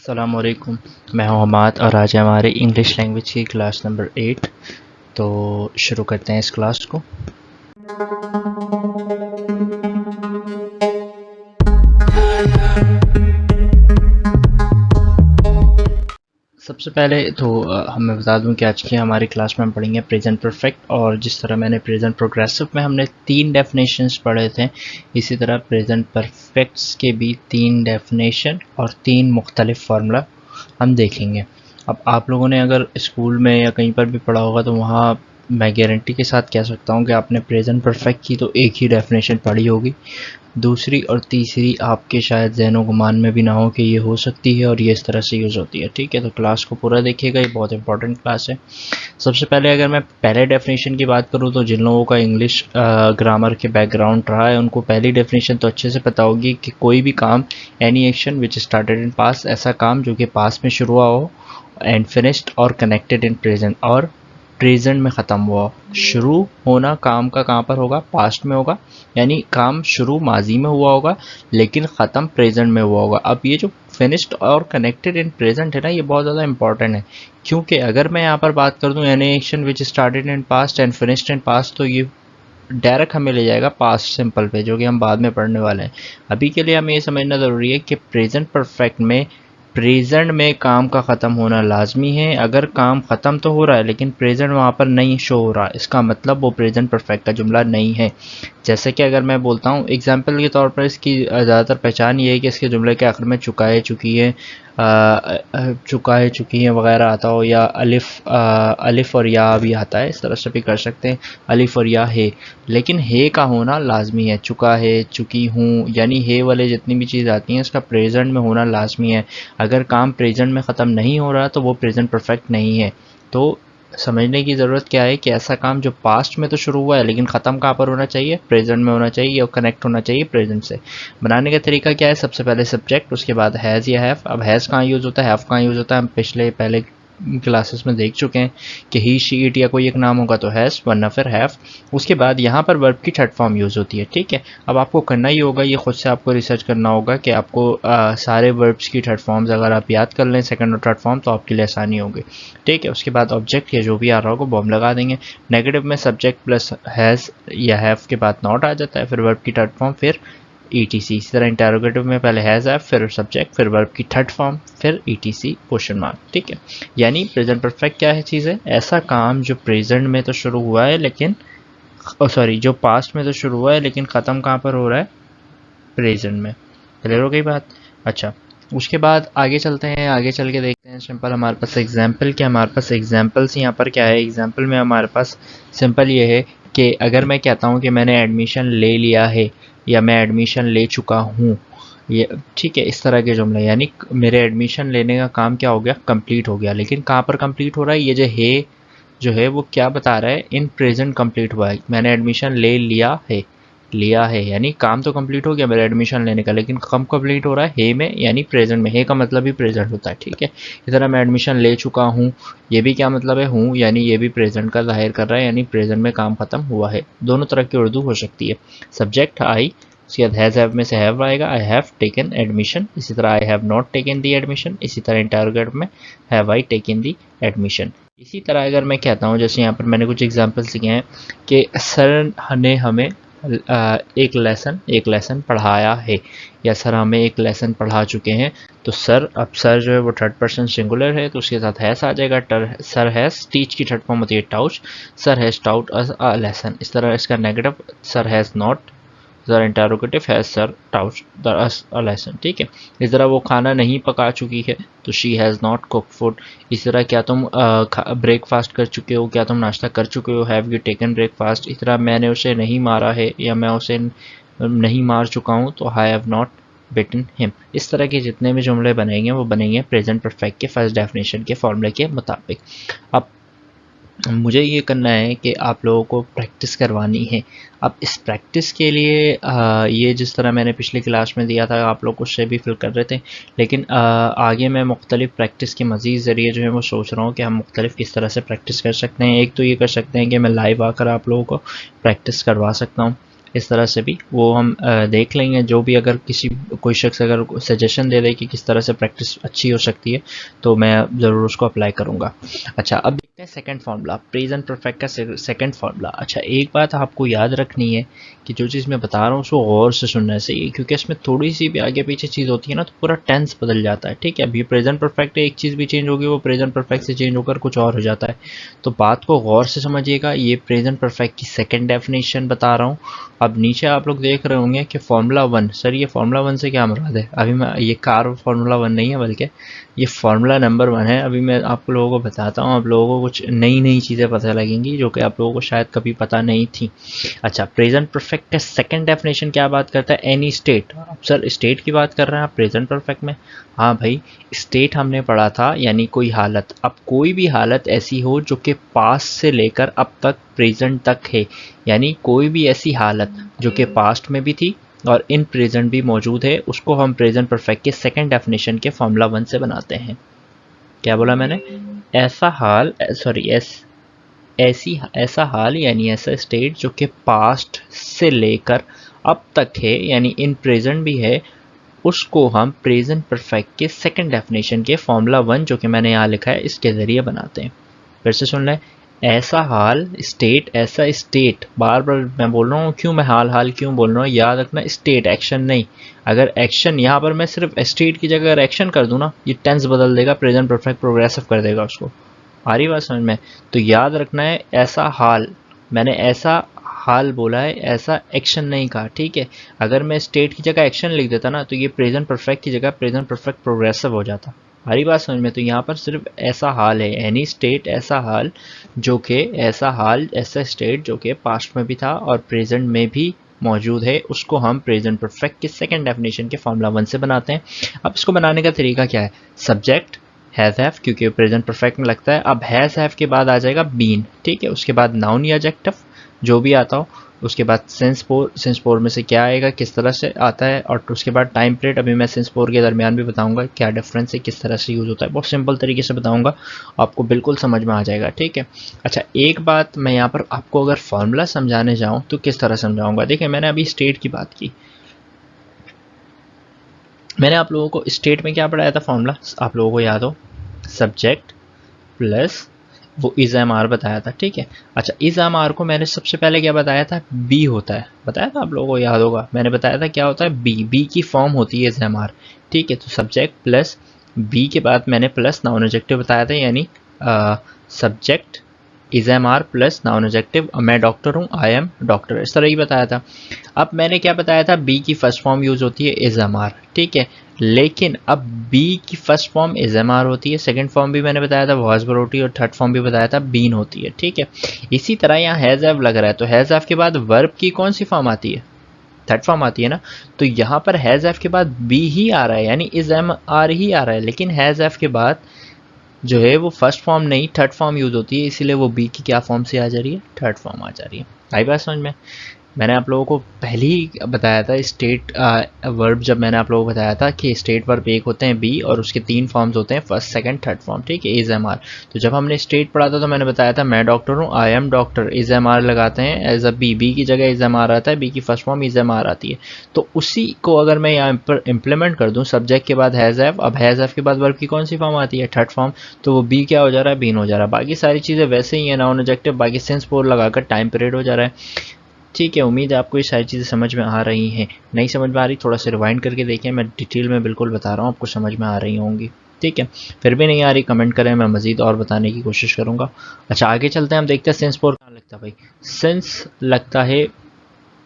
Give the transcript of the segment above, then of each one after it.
अस्सलामुअलैकुम। मैं हूं हमाद और आज है हमारी इंग्लिश लैंग्वेज की क्लास नंबर 8। तो शुरू करते हैं इस क्लास को। सबसे पहले तो मैं बता दूं कि आज की हमारी क्लास में हम पढ़ेंगे प्रेजेंट परफेक्ट, और जिस तरह मैंने प्रेजेंट प्रोग्रेसिव में हमने 3 डेफिनेशंस पढ़े थे, इसी तरह प्रेजेंट परफेक्ट्स के भी 3 डेफिनेशन और 3 मुख्तलिफ फार्मूला हम देखेंगे। अब आप लोगों ने अगर स्कूल में या कहीं पर भी पढ़ा होगा तो वहाँ मैं गारंटी के साथ कह सकता हूँ कि आपने प्रेजेंट परफेक्ट की तो एक ही डेफिनेशन पढ़ी होगी, दूसरी और तीसरी आपके शायद ज़हनो गुमान में भी ना हो कि ये हो सकती है और ये इस तरह से यूज़ होती है। ठीक है, तो क्लास को पूरा देखिएगा, ये बहुत इंपॉर्टेंट क्लास है। सबसे पहले अगर मैं पहले डेफिनेशन की बात करूँ तो जिन लोगों का इंग्लिश ग्रामर के बैकग्राउंड रहा है उनको पहली डेफिनेशन तो अच्छे से पता होगी कि कोई भी काम, any action which started in past, ऐसा काम जो कि पास्ट में शुरू हुआ हो, एंड फिनिश्ड और कनेक्टेड इन प्रेजेंट, और प्रेजेंट में ख़त्म हुआ। शुरू होना काम का कहाँ पर होगा? पास्ट में होगा, यानी काम शुरू माजी में हुआ होगा लेकिन ख़त्म प्रेजेंट में हुआ होगा। अब ये जो फिनिश्ड और कनेक्टेड इन प्रेजेंट है ना, ये बहुत ज़्यादा इंपॉर्टेंट है, क्योंकि अगर मैं यहाँ पर बात कर दूँ any action which started in past and finished in past, तो ये डायरेक्ट हमें ले जाएगा पास्ट सिंपल पे, जो कि हम बाद में पढ़ने वाले हैं। अभी के लिए हमें ये समझना ज़रूरी है कि प्रेजेंट परफेक्ट में प्रेजेंट में काम का ख़त्म होना लाजमी है। अगर काम ख़त्म तो हो रहा है लेकिन प्रेजेंट वहाँ पर नहीं शो हो रहा, इसका मतलब वो प्रेजेंट परफेक्ट का जुमला नहीं है। जैसे कि अगर मैं बोलता हूँ एग्जाम्पल के तौर पर, इसकी ज़्यादातर पहचान ये है कि इसके जुमले के आखिर में चुकाए चुकी है, चुकाए चुकी हैं वगैरह आता हो, या अलिफ और या भी आता है, इस तरह से भी कर सकते हैं, अलिफ और या है, लेकिन है का होना लाजमी है। चुका है, चुकी हूँ, यानी है वाले जितनी भी चीज़ आती हैं इसका प्रेजेंट में होना लाजमी है। अगर काम प्रेजेंट में ख़त्म नहीं हो रहा तो वो प्रेजेंट परफेक्ट नहीं है। तो समझने की ज़रूरत क्या है कि ऐसा काम जो पास्ट में तो शुरू हुआ है लेकिन ख़त्म कहाँ पर होना चाहिए? प्रेजेंट में होना चाहिए, और कनेक्ट होना चाहिए प्रेजेंट से। बनाने का तरीका क्या है? सबसे पहले सब्जेक्ट, उसके बाद हैज़ या हैव। अब हैज़ कहाँ यूज़ होता है, हैव कहाँ यूज़ होता है, हम पहले क्लासेस में देख चुके हैं कि ही, शी, इट या कोई एक नाम होगा तो हैज़, वरना फिर हैव। उसके बाद यहाँ पर वर्ब की थर्ड फॉर्म यूज़ होती है। ठीक है, अब आपको करना ही होगा, ये खुद से आपको रिसर्च करना होगा कि आपको सारे वर्ब्स की थर्ड फॉर्म्स अगर आप याद कर लें, सेकंड और थर्ड फॉर्म, तो आपके लिए आसानी होगी। ठीक है, उसके बाद ऑब्जेक्ट या जो भी आ रहा होगा वो हम लगा देंगे। नेगेटिव में सब्जेक्ट प्लस हैज़ या हैव के बाद नॉट आ जाता है, फिर वर्ब की थर्ड फॉर्म, फिर ETC। इसी तरह इंटरोगेटिव में पहले हैज़ हैव, फिर सब्जेक्ट, फिर वर्ब की थर्ड फॉर्म, फिर ETC क्वेश्चन मार्क। ठीक है, यानी प्रेजेंट परफेक्ट क्या है चीज़ है? ऐसा काम जो प्रेजेंट में तो शुरू हुआ है लेकिन जो पास्ट में तो शुरू हुआ है लेकिन ख़त्म कहाँ पर हो रहा है? प्रेजेंट में। क्लियर हो गई बात? अच्छा, उसके बाद आगे चलते हैं, आगे चल के देखते हैं सिंपल हमारे पास एग्जाम्पल क्या, हमारे पास एग्जाम्पल्स यहाँ पर क्या है। एग्जाम्पल में हमारे पास सिंपल ये है कि अगर मैं कहता हूँ कि मैंने एडमिशन ले लिया है या मैं एडमिशन ले चुका हूँ, ये ठीक है, इस तरह के जुमले, यानी मेरे एडमिशन लेने का काम क्या हो गया? कंप्लीट हो गया। लेकिन कहाँ पर कंप्लीट हो रहा है? ये जो है वो क्या बता रहा है? इन प्रेजेंट कंप्लीट हुआ है। मैंने एडमिशन ले लिया है, लिया है यानी काम तो कंप्लीट हो गया मेरा एडमिशन लेने का, लेकिन कब कंप्लीट हो रहा है? है में, यानी प्रेजेंट में। है का मतलब ही प्रेजेंट होता है। ठीक है, इस तरह मैं एडमिशन ले चुका हूँ, ये भी क्या मतलब है? हूँ, यानी ये भी प्रेजेंट का जाहिर कर रहा है, यानी प्रेजेंट में काम खत्म हुआ है। दोनों तरह की उर्दू हो सकती है। सब्जेक्ट आई, उसके बाद हैज़ हैव में से हैव आएगा, आई हैव टेकन एडमिशन। इसी तरह आई have not taken the admission. इसी तरह इंटरोगेटिव में have I taken the admission. इसी तरह अगर मैं कहता हूँ, जैसे यहाँ पर मैंने कुछ एग्जाम्पल्स लिखे हैं कि सर ने हमें एक लेसन पढ़ाया है, या सर हमें एक लेसन पढ़ा चुके हैं, तो सर, अब सर जो है वो थर्ड पर्सन सिंगुलर है तो उसके साथ हैज़ आ जाएगा। सर हैज़, टीच की थर्ड फॉर्म होती है taught, sir has taught a lesson. इस तरह इसका negative, sir has not, sir interrogative has sir taught a lesson. ठीक है, इस तरह वो खाना नहीं पका चुकी है तो she has not cook food. इस तरह क्या तुम ब्रेकफास्ट कर चुके हो, क्या तुम नाश्ता कर चुके हो? Have you taken breakfast. इस तरह मैंने उसे नहीं मारा है या मैं उसे नहीं मार चुका हूँ तो I have not bitten him. इस तरह के जितने भी जुमले बनेंगे वो बनेंगे प्रेजेंट परफेक्ट के फर्स्ट डेफिनेशन के फॉर्मूले के मुताबिक। अब मुझे ये करना है कि आप लोगों को प्रैक्टिस करवानी है। अब इस प्रैक्टिस के लिए ये जिस तरह मैंने पिछली क्लास में दिया था आप लोग उससे भी फिल कर रहे थे, लेकिन आगे मैं मुख्तलिफ प्रैक्टिस के मज़ीद ज़रिए जो है वो सोच रहा हूँ कि हम मुख्तलिफ किस तरह से प्रैक्टिस कर सकते हैं। एक तो ये कर सकते हैं कि मैं लाइव आकर आप लोगों को प्रैक्टिस करवा सकता हूँ। इस तरह से भी वो हम देख लेंगे। जो भी अगर कोई शख्स अगर सजेशन दे दे कि किस तरह से प्रैक्टिस अच्छी हो सकती है तो मैं ज़रूर उसको अप्लाई करूँगा। अच्छा, अब देखते हैं सेकंड फार्मूला, प्रेजेंट परफेक्ट का सेकंड फार्मूला। अच्छा, एक बात आपको याद रखनी है कि जो चीज़ मैं बता रहा हूँ उसको गौर से सुनना चाहिए, क्योंकि इसमें थोड़ी सी भी आगे पीछे चीज़ होती है ना तो पूरा टेंस बदल जाता है। ठीक है, अभी प्रेजेंट परफेक्ट है, एक चीज़ भी चेंज होगी वो प्रेजेंट परफेक्ट से चेंज होकर कुछ और हो जाता है। तो बात को गौर से समझिएगा। ये प्रेजेंट परफेक्ट की सेकंड डेफिनेशन बता रहा हूँ। अब नीचे आप लोग देख रहे होंगे कि फार्मूला 1, सर ये फार्मूला 1 से क्या मुराद है? अभी मैं ये कार फार्मूला 1 नहीं है बल्कि ये फार्मूला नंबर 1 है। अभी मैं आप लोगों को बताता हूँ, आप लोगों को कुछ नई नई चीज़ें पता लगेंगी जो कि आप लोगों को शायद कभी पता नहीं थी। अच्छा, प्रेजेंट परफेक्ट का सेकंड डेफिनेशन क्या बात करता है? Any state. अब सर स्टेट की बात कर रहे हैं आप प्रेजेंट परफेक्ट में? हाँ भाई, स्टेट हमने पढ़ा था यानी कोई हालत। अब कोई भी हालत ऐसी हो जो कि पास्ट से लेकर अब तक प्रेजेंट तक है, यानी कोई भी ऐसी हालत जो कि पास्ट में भी थी और इन प्रेजेंट भी मौजूद है, उसको हम प्रेजेंट परफेक्ट के सेकंड डेफिनेशन के फार्मूला 1 से बनाते हैं। क्या बोला मैंने? ऐसा हाल, सॉरी ऐसा हाल यानी ऐसा स्टेट जो कि पास्ट से लेकर अब तक है यानी इन प्रेजेंट भी है, उसको हम प्रेजेंट परफेक्ट के सेकंड डेफिनेशन के फार्मूला 1 जो कि मैंने यहाँ लिखा है इसके ज़रिए बनाते हैं। फिर से सुन लें, ऐसा हाल स्टेट, ऐसा स्टेट, बार बार मैं बोल रहा हूँ, क्यों मैं हाल हाल क्यों बोल रहा हूँ, याद रखना स्टेट, एक्शन नहीं। अगर एक्शन यहाँ पर मैं सिर्फ स्टेट की जगह अगर एक्शन कर दूँ ना, ये टेंस बदल देगा, प्रेजेंट परफेक्ट प्रोग्रेसिव कर देगा उसको। आ रही बात समझ में? तो याद रखना है ऐसा हाल, मैंने ऐसा हाल बोला है, ऐसा एक्शन नहीं कहा। ठीक है, अगर मैं स्टेट की जगह एक्शन लिख देता ना तो ये प्रेजेंट परफेक्ट की जगह प्रेजेंट परफेक्ट प्रोग्रेसिव हो जाता। हमारी बात समझ में? तो यहाँ पर सिर्फ ऐसा हाल है, एनी स्टेट, ऐसा हाल जो कि ऐसा हाल, ऐसा स्टेट जो कि पास्ट में भी था और प्रेजेंट में भी मौजूद है, उसको हम प्रेजेंट परफेक्ट के सेकंड डेफिनेशन के फार्मूला 1 से बनाते हैं। अब इसको बनाने का तरीका क्या है? सब्जेक्ट हैज़ हैव, क्योंकि प्रेजेंट परफेक्ट में लगता है। अब हैज़ हैव के बाद आ जाएगा बीन, ठीक है, उसके बाद नाउन या एडजेक्टिव जो भी आता हो, उसके बाद सेंस पोर में से क्या आएगा, किस तरह से आता है, और उसके बाद टाइम पीरियड। अभी मैं सेंस पोर के दरमियान भी बताऊंगा क्या डिफरेंस है, किस तरह से यूज़ होता है, बहुत सिंपल तरीके से बताऊंगा, आपको बिल्कुल समझ में आ जाएगा। ठीक है, अच्छा एक बात मैं यहाँ पर आपको अगर फॉर्मूला समझाने जाऊँ तो किस तरह समझाऊंगा? देखिए, मैंने अभी स्टेट की बात की, मैंने आप लोगों को स्टेट में क्या पढ़ाया था फॉर्मूला, आप लोगों को याद हो, सब्जेक्ट प्लस वो इज एम आर बताया था। ठीक है, अच्छा इज एम आर को मैंने सबसे पहले क्या बताया था? बी होता है, बताया था, आप लोगों को याद होगा, मैंने बताया था क्या होता है? बी की फॉर्म होती है इज एम आर। ठीक है, तो सब्जेक्ट प्लस बी के बाद मैंने प्लस नाउन एडजेक्टिव बताया था, यानी subject is am are plus noun adjective. मैं डॉक्टर हूँ, आई एम डॉक्टर, इस तरह ही बताया था। अब मैंने क्या बताया था? बी की फर्स्ट फॉर्म यूज होती है इज एम आर। ठीक है, लेकिन अब बी की first form is am are होती है, सेकंड फॉर्म भी मैंने बताया था वॉज वर होती है, और थर्ड फॉर्म भी बताया था बीन होती है। ठीक है, इसी तरह यहाँ हैज हैव लग रहा है, तो हैज हैव के बाद वर्ब की कौन सी फॉर्म आती है? थर्ड फॉर्म आती है ना, तो यहाँ पर हैज हैव के बाद बी ही आ रहा है, यानी इज एम आर ही आ रहा है, लेकिन हैज हैव के बाद जो है वो फर्स्ट फॉर्म नहीं थर्ड फॉर्म यूज होती है, इसीलिए वो बी की क्या फॉर्म से आ जा रही है? थर्ड फॉर्म आ जा रही है। आई बात समझ में? मैंने आप लोगों को पहले ही बताया था स्टेट वर्ब, जब मैंने आप लोगों को बताया था कि स्टेट वर्ब एक होते हैं बी और उसके 3 फॉर्म्स होते हैं, फर्स्ट सेकंड थर्ड फॉर्म। ठीक है, इज एम आर। तो जब हमने स्टेट पढ़ा था तो मैंने बताया था मैं डॉक्टर हूँ, I am doctor, is am are लगाते हैं एज अ बी की जगह इज एम आर आता है, बी की first form is am are आती है। तो उसी को अगर मैं यहाँ पर इंप्लीमेंट कर दूँ, सब्जेक्ट के बाद हैज हैव, अब हैज हैव के बाद वर्ब की कौन सी फॉर्म आती है? थर्ड फॉर्म, तो वो बी क्या हो जा रहा है? बीन हो जा रहा है। बाकी सारी चीज़ें वैसे ही है, नाउन एडजेक्टिव, बाकी सेंस पोर लगाकर टाइम पीरियड हो जा रहा है। ठीक है, उम्मीद है आपको ये सारी चीज़ें समझ में आ रही हैं। नहीं समझ में आ रही, थोड़ा सा रिवाइंड करके देखें, मैं डिटेल में बिल्कुल बता रहा हूँ, आपको समझ में आ रही होंगी। ठीक है, फिर भी नहीं आ रही कमेंट करें, मैं मज़ीद और बताने की कोशिश करूँगा। अच्छा आगे चलते हैं, हम देखते हैं सेंस फोर कहाँ लगता है भाई। सेंस लगता है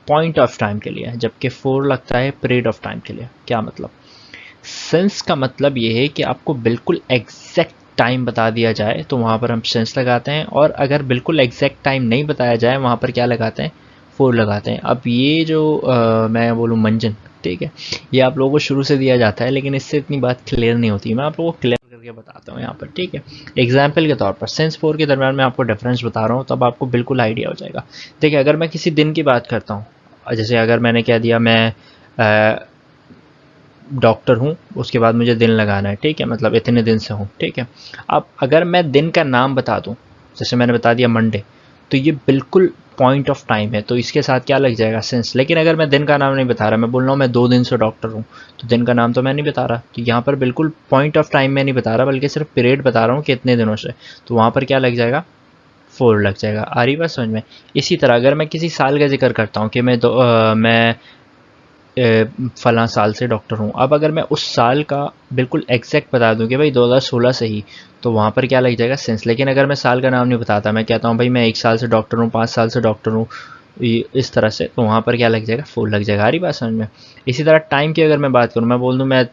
पॉइंट ऑफ टाइम के लिए, जबकि फोर लगता है पीरियड ऑफ टाइम के लिए। क्या मतलब? सेंस का मतलब ये है कि आपको बिल्कुल एग्जैक्ट टाइम बता दिया जाए तो वहाँ पर हम सेंस लगाते हैं, और अगर बिल्कुल एग्जैक्ट टाइम नहीं बताया जाए वहाँ पर क्या लगाते हैं? फोर लगाते हैं। अब ये जो मैं बोलूँ मंजन, ठीक है, ये आप लोगों को शुरू से दिया जाता है, लेकिन इससे इतनी बात क्लियर नहीं होती, मैं आप लोगों को क्लियर करके बताता हूँ यहाँ पर। ठीक है, एग्जाम्पल के तौर पर सेंस फोर के दरम्यान मैं आपको डिफरेंस बता रहा हूँ, तब आपको बिल्कुल आइडिया हो जाएगा। देखिए, अगर मैं किसी दिन की बात करता हूँ, जैसे अगर मैंने कह दिया मैं डॉक्टर हूँ, उसके बाद मुझे दिन लगाना है, ठीक है, मतलब इतने दिन से हूँ। ठीक है, अब अगर मैं दिन का नाम बता दूँ, जैसे मैंने बता दिया मंडे, तो ये बिल्कुल पॉइंट ऑफ टाइम है तो इसके साथ क्या लग जाएगा, सिंस। लेकिन अगर मैं दिन का नाम नहीं बता रहा, मैं बोल रहा हूँ मैं 2 दिन से डॉक्टर हूँ, तो दिन का नाम तो मैं नहीं बता रहा, तो यहाँ पर बिल्कुल पॉइंट ऑफ टाइम मैं नहीं बता रहा बल्कि सिर्फ पीरियड बता रहा हूँ कि इतने दिनों से, तो वहाँ पर क्या लग जाएगा, 4 लग जाएगा। आ रही बात समझ में। इसी तरह अगर मैं किसी साल का जिक्र करता हूँ कि मैं फलां साल से डॉक्टर हूँ, अब अगर मैं उस साल का बिल्कुल एग्जैक्ट बता दूं कि भाई 2016 से ही, तो वहाँ पर क्या लग जाएगा, सिंस। लेकिन अगर मैं साल का नाम नहीं बताता, मैं कहता हूँ भाई मैं 1 साल से डॉक्टर हूँ, 5 साल से डॉक्टर हूँ, इस तरह से, तो वहाँ पर क्या लग जाएगा, 4 लग जाएगा। आ रही बात समझ में। इसी तरह टाइम की अगर मैं बात करूँ, मैं बोल दूँ मैं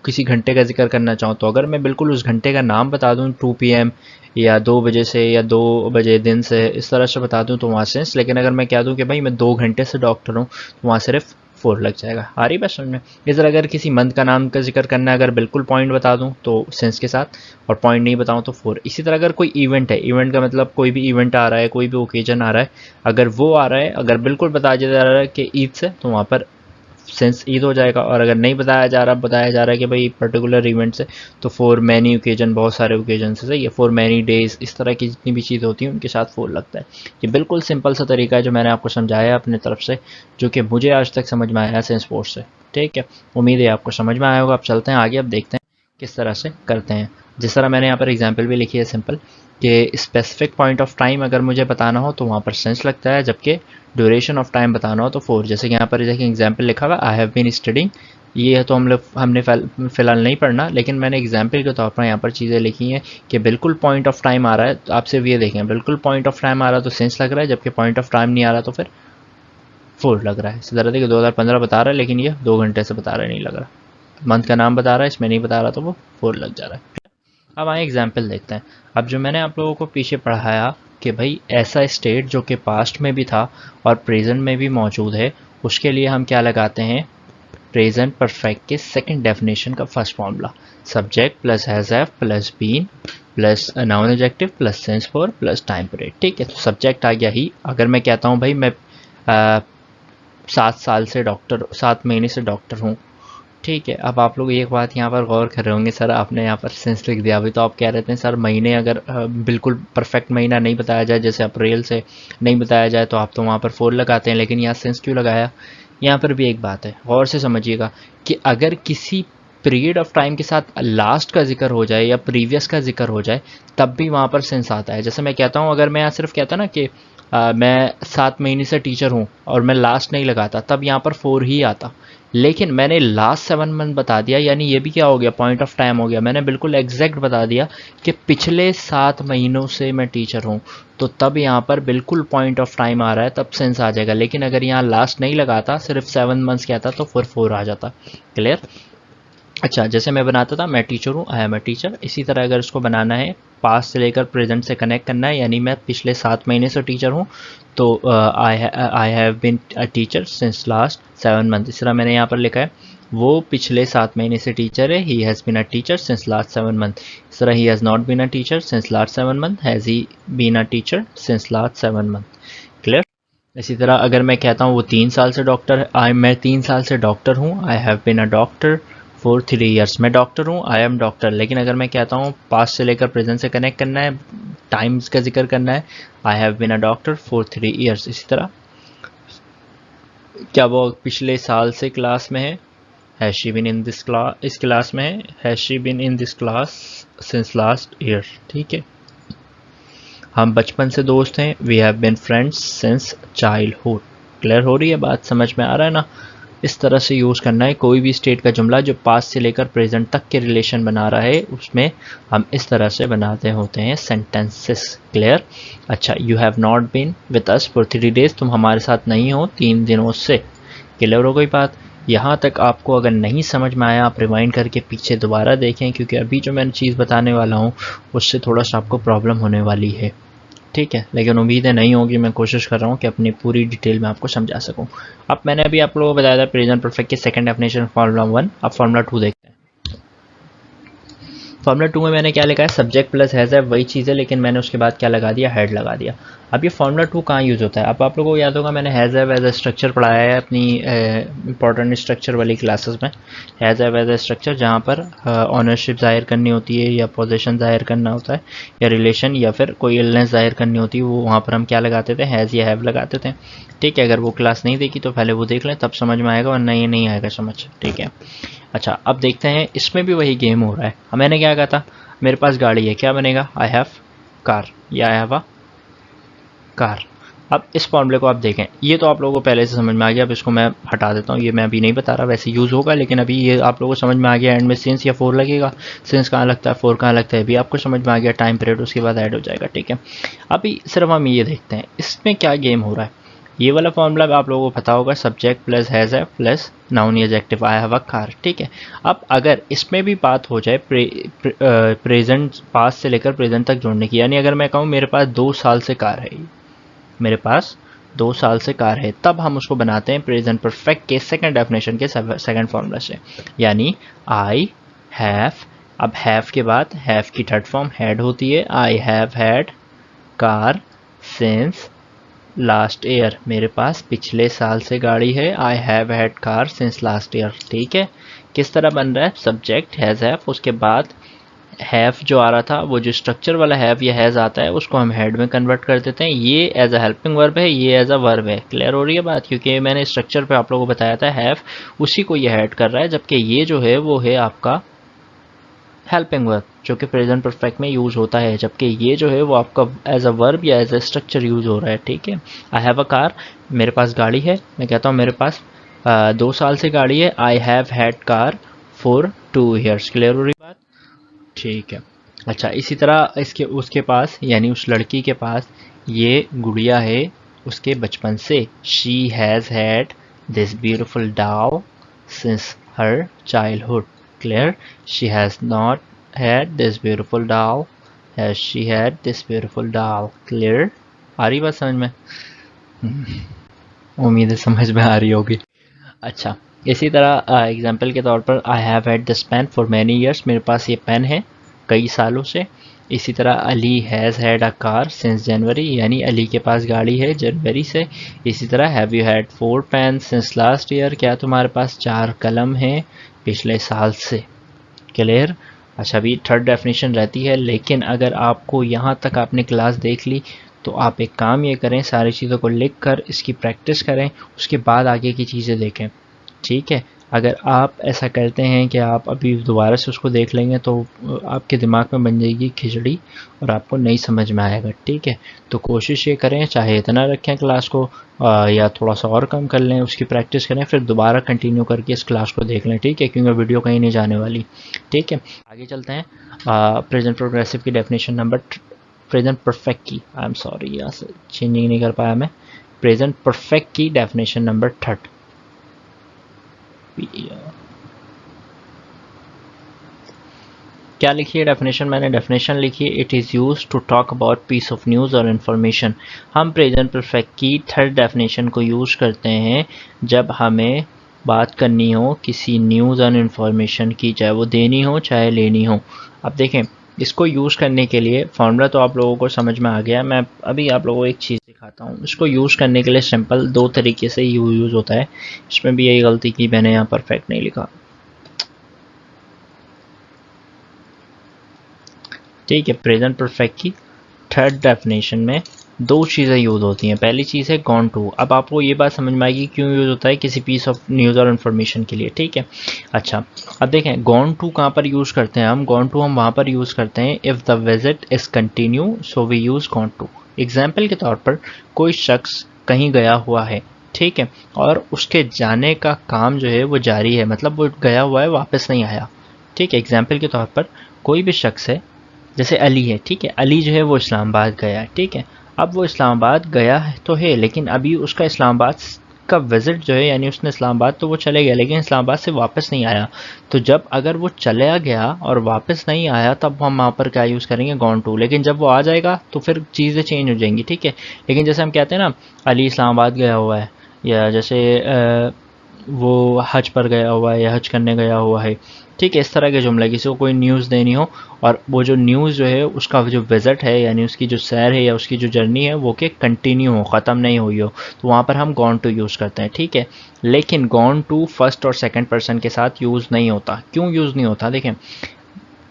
किसी घंटे का जिक्र करना चाहूँ, तो अगर मैं बिल्कुल उस घंटे का नाम बता दूँ 2 PM या 2 बजे से या 2 बजे दिन से, इस तरह से बता दूँ तो वहाँ सेंस। लेकिन अगर मैं कह दूँ कि भाई मैं 2 घंटे से डॉक्टर हूँ, तो वहाँ सिर्फ 4 लग जाएगा। आ रही बात समझ में। इस तरह अगर किसी मंथ का नाम का जिक्र करना है, अगर बिल्कुल पॉइंट बता दूं तो सेंस के साथ, और पॉइंट नहीं बताऊं तो 4। इसी तरह अगर कोई इवेंट है, इवेंट का मतलब कोई भी इवेंट आ रहा है, कोई भी ओकेजन आ रहा है, अगर वो आ रहा है, अगर बिल्कुल बताया जा रहा है कि ईद से, तो वहाँ पर सेंस ईद हो जाएगा। और अगर नहीं बताया जा रहा है कि भाई पर्टिकुलर इवेंट से, तो फॉर मैनी ओकेजन, बहुत सारे ओकेजन से सही है, फॉर मैनी डेज, इस तरह की जितनी भी चीज़ होती है उनके साथ 4 लगता है। ये बिल्कुल सिंपल सा तरीका है जो मैंने आपको समझाया अपने तरफ से, जो कि मुझे आज तक समझ में आया सेंस फोर्स से। ठीक है, उम्मीद है आपको समझ में आया होगा। अब चलते हैं आगे, अब देखते हैं किस तरह से करते हैं। जिस तरह मैंने यहाँ पर एग्जाम्पल भी लिखी है सिंपल, कि स्पेसिफिक पॉइंट ऑफ टाइम अगर मुझे बताना हो तो वहाँ पर सेंस लगता है, जबकि ड्यूरेशन ऑफ टाइम बताना हो तो 4। जैसे कि यहाँ पर देखिए एग्जाम्पल लिखा हुआ, आई हैव बीन स्टडिंग, ये तो हमने फिलहाल नहीं पढ़ना, लेकिन मैंने एग्जाम्पल के तौर पर यहाँ पर चीज़ें लिखी हैं कि बिल्कुल पॉइंट ऑफ टाइम आ रहा है, तो आप सिर्फ ये देखें, बिल्कुल पॉइंट ऑफ टाइम आ रहा है तो सेंस लग रहा है, जबकि पॉइंट ऑफ टाइम नहीं आ रहा तो फिर 4 लग रहा है। इसी तरह देखिए 2015 बता रहा है, लेकिन ये 2 घंटे से बता रहा है, नहीं लग रहा। मंथ का नाम बता रहा है, इसमें नहीं बता रहा, तो वो 4 लग जा रहा है। अब आए एग्जाम्पल देखते हैं। अब जो मैंने आप लोगों को पीछे पढ़ाया कि भाई ऐसा स्टेट जो कि पास्ट में भी था और प्रेजेंट में भी मौजूद है, उसके लिए हम क्या लगाते हैं, प्रेजेंट परफेक्ट के सेकंड डेफिनेशन का first formula, subject plus has have plus been plus noun adjective plus since for plus time period. ठीक है, तो सब्जेक्ट आ गया ही। अगर मैं कहता हूँ भाई मैं 7 महीने से डॉक्टर हूँ, ठीक है। अब आप लोग एक बात यहाँ पर गौर कर रहे होंगे, सर आपने यहाँ पर सेंस लिख दिया, अभी तो आप कह रहे थे सर महीने अगर बिल्कुल परफेक्ट महीना नहीं बताया जाए, जैसे अप्रैल से नहीं बताया जाए, तो आप तो वहाँ पर 4 लगाते हैं, लेकिन यहाँ सेंस क्यों लगाया। यहाँ पर भी एक बात है, गौर से समझिएगा, कि अगर किसी पीरियड ऑफ टाइम के साथ लास्ट का जिक्र हो जाए या प्रीवियस का जिक्र हो जाए, तब भी वहाँ पर सेंस आता है। जैसे मैं कहता हूँ, अगर मैं यहाँ सिर्फ कहता ना कि मैं 7 महीने से टीचर हूँ और मैं लास्ट नहीं लगाता, तब यहाँ पर 4 ही आता। लेकिन मैंने लास्ट 7 मंथ बता दिया, यानी ये भी क्या हो गया, पॉइंट ऑफ टाइम हो गया। मैंने बिल्कुल एग्जैक्ट बता दिया कि पिछले 7 महीनों से मैं टीचर हूँ, तो तब यहाँ पर बिल्कुल पॉइंट ऑफ टाइम आ रहा है, तब सेंस आ जाएगा। लेकिन अगर यहाँ लास्ट नहीं लगाता, सिर्फ 7 मंथ्स कहता, तो फिर 4 आ जाता। क्लियर। अच्छा, जैसे मैं बनाता था मैं टीचर हूँ, आई एम अ टीचर, इसी तरह अगर इसको बनाना है पास्ट से लेकर प्रेजेंट से कनेक्ट करना है, यानी मैं पिछले 7 महीने से टीचर हूँ, तो I have been a teacher since last 7 month. इस तरह मैंने यहाँ पर लिखा है, वो पिछले 7 महीने से टीचर है, he has been a teacher since last 7 month. इस तरह he has not been a teacher since last 7 month, has he been a teacher since last 7 month. Clear. इसी तरह अगर मैं कहता हूँ वो 3 साल से डॉक्टर, मैं 3 साल से डॉक्टर हूँ, I have been a doctor for 3 years, मैं डॉक्टर हूँ, आई एम डॉक्टर। लेकिन अगर मैं कहता हूँ पास्ट से लेकर प्रेजेंट से कनेक्ट करना है, टाइम्स का जिक्र करना है, I have been a doctor for 3 years. इसी तरह क्या वो पिछले साल से क्लास में है, has she been in this class, इस क्लास में है, has she been in this class since last year. ठीक है, हम बचपन से दोस्त हैं, we have been friends since childhood. Clear हो रही है बात, समझ में आ रहा है ना। इस तरह से यूज़ करना है कोई भी स्टेट का जुमला जो पास्ट से लेकर प्रेजेंट तक के रिलेशन बना रहा है, उसमें हम इस तरह से बनाते होते हैं सेंटेंसेस। क्लियर। अच्छा, you have not been with us for 3 days, तुम हमारे साथ नहीं हो 3 दिनों से। क्लियर हो गई बात। यहाँ तक आपको अगर नहीं समझ में आया, आप रिवाइंड करके पीछे दोबारा देखें, क्योंकि अभी जो मैंने चीज़ बताने वाला हूँ उससे थोड़ा सा आपको प्रॉब्लम होने वाली है। ठीक है, लेकिन उम्मीद है नहीं होगी, मैं कोशिश कर रहा हूँ कि अपनी पूरी डिटेल में आपको समझा सकूँ। अब मैंने अभी आप लोगों को बताया था प्रेजेंट परफेक्ट के सेकंड डेफिनेशन फार्मूला 1, अब फार्मूला 2 देखते हैं। फॉर्मूला 2 में मैंने क्या लिखा है, सब्जेक्ट प्लस हैज़ है, वही चीज़ है, लेकिन मैंने उसके बाद क्या लगा दिया, हैड लगा दिया। अब ये फॉर्मूला 2 कहाँ यूज़ होता है, अब आप लोगों को याद होगा मैंने हैज़ है एज ए स्ट्रक्चर पढ़ाया है अपनी इंपॉर्टेंट स्ट्रक्चर वाली क्लासेस में। हैज़ है एज ए स्ट्रक्चर जहाँ पर ऑनरशिप जाहिर करनी होती है या पोजीशन जाहिर करना होता है या रिलेशन या फिर कोई इलनेस जाहिर करनी होती है, वो वहाँ पर हम क्या लगाते थे, हैज़ या हैव लगाते थे। ठीक है, अगर वो क्लास नहीं देखी तो पहले वो देख लें, तब समझ में आएगा, वरना ये नहीं आएगा समझ। ठीक है, अच्छा अब देखते हैं, इसमें भी वही गेम हो रहा है। मैंने क्या कहा था, मेरे पास गाड़ी है, क्या बनेगा, आई हैव कार या आई हैव अ कार। अब इस फॉर्मूले को आप देखें, ये तो आप लोगों को पहले से समझ में आ गया, अब इसको मैं हटा देता हूँ, ये मैं अभी नहीं बता रहा, वैसे यूज़ होगा, लेकिन अभी ये आप लोगों को समझ में आ गया। एंड में सिंस या फोर लगेगा, सिंस कहाँ लगता है, फोर कहाँ लगता है, अभी आपको समझ में आ गया। टाइम पीरियड उसके बाद ऐड हो जाएगा। ठीक है, अभी सिर्फ हम ये देखते हैं इसमें क्या गेम हो रहा है। ये वाला फॉर्मूला आप लोगों को पता होगा, सब्जेक्ट प्लस हैज़ है प्लस नाउन या adjective, I have a car. ठीक है, अब अगर इसमें भी बात हो जाए प्रेजेंट पास्ट से लेकर प्रेजेंट तक जोड़ने की, यानी अगर मैं कहूँ मेरे पास 2 साल से कार है, मेरे पास 2 साल से कार है, तब हम उसको बनाते हैं प्रेजेंट परफेक्ट के सेकंड डेफिनेशन के सेकंड फॉर्मूला से, यानी आई हैव। अब हैव के बाद हैव की थर्ड फॉर्म हैड होती है, I have had car since last year, मेरे पास पिछले साल से गाड़ी है, I have had car since last year. ठीक है, किस तरह बन रहा है, सब्जेक्ट हैज़ हैव, उसके बाद हैव जो आ रहा था, वो जो स्ट्रक्चर वाला हैव या हैज़ आता है उसको हम हेड में कन्वर्ट कर देते हैं, ये एज अ हेल्पिंग वर्ब है, ये एज अ वर्ब है। क्लियर हो रही है बात, क्योंकि मैंने स्ट्रक्चर पे आप लोगों को बताया था हैव, उसी को ये हेड कर रहा है, जबकि ये जो है वो है आपका हेल्पिंग वर्ब जो कि प्रेजेंट परफेक्ट में यूज़ होता है, जबकि ये जो है वो आपका एज अ वर्ब या एज अ स्ट्रक्चर यूज़ हो रहा है। ठीक है, आई हैव अ कार, मेरे पास गाड़ी है, मैं कहता हूँ मेरे पास 2 साल से गाड़ी है, I have had car for 2 years. Clear हो रही बात, ठीक है। अच्छा, इसी तरह इसके उसके पास यानी उस लड़की के पास ये गुड़िया है उसके बचपन से, she has had this beautiful doll since her childhood. Clear, she has not had this beautiful doll, has she had this beautiful doll. Clear, आ रही बात समझ में, उम्मीद है समझ में आ रही होगी। अच्छा, इसी तरह एग्जाम्पल के तौर पर I have had this pen for many years, मेरे पास ये पेन है कई सालों से। इसी तरह Ali has had a car since January, यानी अली के पास गाड़ी है जनवरी से। इसी तरह have you had 4 pen since last year, क्या तुम्हारे पास 4 कलम हैं पिछले साल से। क्लियर, अच्छा अभी थर्ड डेफिनेशन रहती है, लेकिन अगर आपको यहाँ तक आपने क्लास देख ली तो आप एक काम ये करें, सारी चीज़ों को लिख कर इसकी प्रैक्टिस करें, उसके बाद आगे की चीज़ें देखें। ठीक है, अगर आप ऐसा करते हैं कि आप अभी दोबारा से उसको देख लेंगे तो आपके दिमाग में बन जाएगी खिचड़ी और आपको नहीं समझ में आएगा। ठीक है, तो कोशिश ये करें, चाहे इतना रखें क्लास को या थोड़ा सा और कम कर लें, उसकी प्रैक्टिस करें, फिर दोबारा कंटिन्यू करके इस क्लास को देख लें। ठीक है, क्योंकि वीडियो कहीं नहीं जाने वाली। ठीक है, आगे चलते हैं। प्रेजेंट प्रोग्रेसिव की डेफिनेशन नंबर, प्रेजेंट परफेक्ट की, आई एम सॉरी यहाँ से चेंजिंग नहीं कर पाया मैं, प्रेजेंट परफेक्ट की डेफिनेशन नंबर 3 क्या लिखी है डेफिनेशन, मैंने डेफिनेशन लिखी है, it is use to talk about piece of news और इन्फॉर्मेशन। हम प्रेजेंट परफेक्ट की थर्ड डेफिनेशन को यूज़ करते हैं जब हमें बात करनी हो किसी न्यूज़ और इन्फॉर्मेशन की, चाहे वो देनी हो चाहे लेनी हो। अब देखें, इसको यूज़ करने के लिए फॉर्मूला तो आप लोगों को समझ में आ गया, मैं अभी आप लोगों को एक चीज़ दिखाता हूँ। इसको यूज़ करने के लिए सिंपल 2 तरीके से यूज़ होता है, इसमें भी यही गलती की मैंने, यहाँ परफेक्ट नहीं लिखा। ठीक है, प्रेजेंट परफेक्ट की थर्ड डेफिनेशन में 2 चीज़ें यूज़ होती हैं। पहली चीज़ है गॉन टू, अब आपको ये बात समझ में आएगी क्यों यूज़ होता है किसी पीस ऑफ न्यूज़ और इन्फॉर्मेशन के लिए। ठीक है, अच्छा अब देखें गॉन टू कहाँ पर यूज़ करते हैं हम, गॉन टू हम वहाँ पर यूज़ करते हैं if the visit is continue so we use gone to. Example के तौर पर कोई शख्स कहीं गया हुआ है, ठीक है, और उसके जाने का काम जो है वो जारी है, मतलब वो गया हुआ है वापस नहीं आया। ठीक है, एग्जाम्पल के तौर पर कोई भी शख्स है, जैसे अली है, ठीक है, अली जो है वो इस्लामाबाद गया है। ठीक है, अब वो इस्लामाबाद गया है तो है, लेकिन अभी उसका इस्लामाबाद का विज़िट जो है, यानी उसने इस्लामाबाद तो वो चले गया लेकिन इस्लामाबाद से वापस नहीं आया। तो जब अगर वो चला गया और वापस नहीं आया तब हम वहाँ पर क्या यूज़ करेंगे, गॉन टू। लेकिन जब वो आ जाएगा तो फिर चीज़ें चेंज हो जाएंगी। ठीक है, लेकिन जैसे हम कहते हैं ना अली इस्लामाबाद गया हुआ है, या जैसे वो हज पर गया हुआ है या हज करने गया हुआ है, ठीक है। इस तरह के जुमले, किसी को कोई न्यूज़ देनी हो और वो जो न्यूज़ जो है उसका जो विज़िट है यानी उसकी जो सैर है या उसकी जो जर्नी है वो कि कंटिन्यू हो, ख़त्म नहीं हुई हो, तो वहाँ पर हम गॉन टू यूज़ करते हैं, ठीक है। लेकिन गॉन टू फर्स्ट और सेकंड पर्सन के साथ यूज़ नहीं होता। क्यों यूज़ नहीं होता? देखें,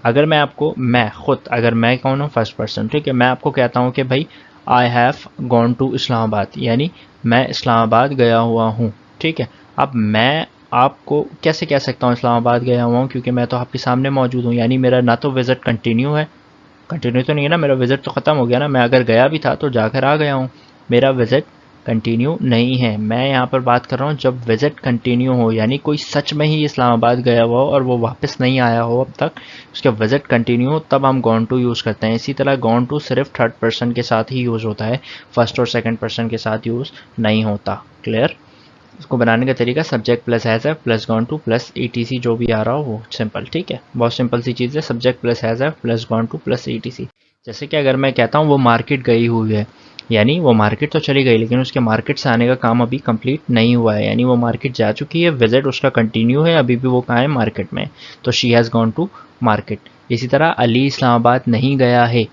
अगर मैं आपको, मैं खुद, अगर मैं कौन हूँ फर्स्ट पर्सन, ठीक है, मैं आपको कहता हूँ कि भाई I have gone to Islamabad, यानी मैं इस्लामाबाद गया हुआ हूँ, ठीक है। अब मैं आपको कैसे कह सकता हूँ इस्लामाबाद गया हुआ हूँ? क्योंकि मैं तो आपके सामने मौजूद हूँ, यानी मेरा ना तो विज़िट कंटिन्यू है, कंटिन्यू तो नहीं है ना, मेरा विज़िट तो ख़त्म हो गया ना, मैं अगर गया भी था तो जाकर आ गया हूँ, मेरा विज़िट कंटिन्यू नहीं है। मैं यहाँ पर बात कर रहा हूँ जब विज़िट कंटिन्यू हो, यानी कोई सच में ही इस्लामाबाद गया हुआ हो और वो वापस नहीं आया हो अब तक, उसका विज़िट कंटिन्यू हो, तब हम गॉन टू यूज़ करते हैं। इसी तरह गॉन टू सिर्फ थर्ड पर्सन के साथ ही यूज़ होता है, फर्स्ट और सेकंड पर्सन के साथ यूज़ नहीं होता। क्लियर? इसको बनाने का तरीका subject plus has have plus gone to plus etc, जो भी आ रहा हो वो सिंपल, ठीक है। बहुत सिंपल सी चीज़ है, subject plus has have plus gone to plus etc. जैसे कि अगर मैं कहता हूँ वो मार्केट गई हुई है, यानी वो मार्केट तो चली गई लेकिन उसके मार्केट से आने का काम अभी कंप्लीट नहीं हुआ है, यानी वो मार्केट जा चुकी है, विजिट उसका कंटिन्यू है, अभी भी वो कहाँ है? मार्केट में, तो she has gone to market. इसी तरह अली इस्लामाबाद नहीं गया है,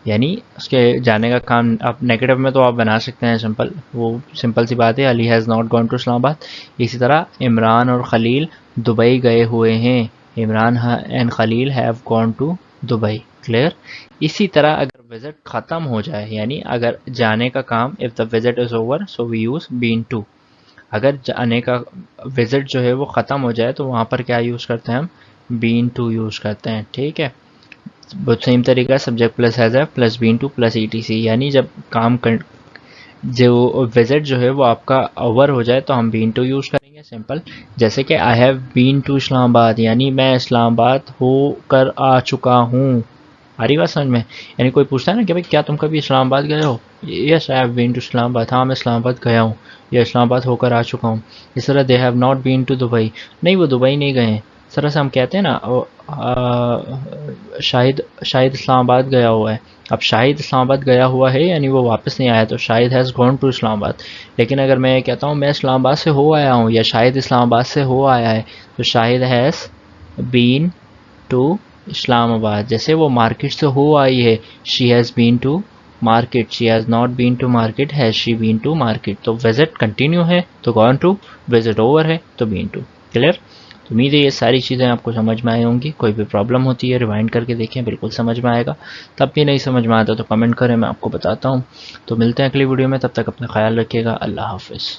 यानी उसके जाने का काम, आप नेगेटिव में तो आप बना सकते हैं सिंपल, वो सिंपल सी बात है, Ali has not gone to Islamabad. इसी तरह इमरान और खलील दुबई गए हुए हैं, Imran and Khalil have gone to Dubai. Clear? इसी तरह अगर विजिट ख़त्म हो जाए, यानी अगर जाने का काम, if the visit is over so we use been to, अगर जाने का विजिट जो है वो ख़त्म हो जाए तो वहाँ पर क्या यूज़ करते हैं? हम बीन टू यूज़ करते हैं, ठीक है। बहुत सेम तरीका, subject plus has have plus been to plus etc, यानी जब काम कर, जो विजिट जो है वो आपका ओवर हो जाए तो हम बीन टू यूज़ करेंगे सिंपल। जैसे कि I have been to Islamabad, यानी मैं इस्लामाबाद होकर आ चुका हूँ। आ रही बात समझ में? यानी कोई पूछता है ना कि भाई क्या तुम कभी इस्लामाबाद गए हो? Yes I have been to Islamabad, हाँ मैं इस्लामाबाद गया हूँ या इस्लामाबाद होकर आ चुका हूँ। इस तरह they have not been to Dubai, नहीं वो दुबई नहीं गए हैं। इस तरह से हम कहते हैं ना शाहिद शाहिद इस्लामाबाद गया हुआ है। अब शाहिद इस्लामाबाद गया हुआ है यानी वो वापस नहीं आया, तो Shahid has gone to Islamabad. लेकिन अगर मैं कहता हूँ मैं इस्लामाबाद से हो आया हूँ या शाहिद इस्लामाबाद से हो आया है, तो Shahid has been to Islamabad. जैसे वो मार्केट से हो आई है, she has been to market, she has not been to market, has she been to market. तो विजिट कंटिन्यू है तो गॉन टू, विजिट ओवर है तो बीन टू। क्लियर? तो उम्मीद है ये सारी चीज़ें आपको समझ में आई होंगी। कोई भी प्रॉब्लम होती है रिवाइंड करके देखें, बिल्कुल समझ में आएगा। तब भी नहीं समझ में आता तो कमेंट करें, मैं आपको बताता हूँ। तो मिलते हैं अगली वीडियो में, तब तक अपना ख्याल रखिएगा। अल्लाह हाफिज़।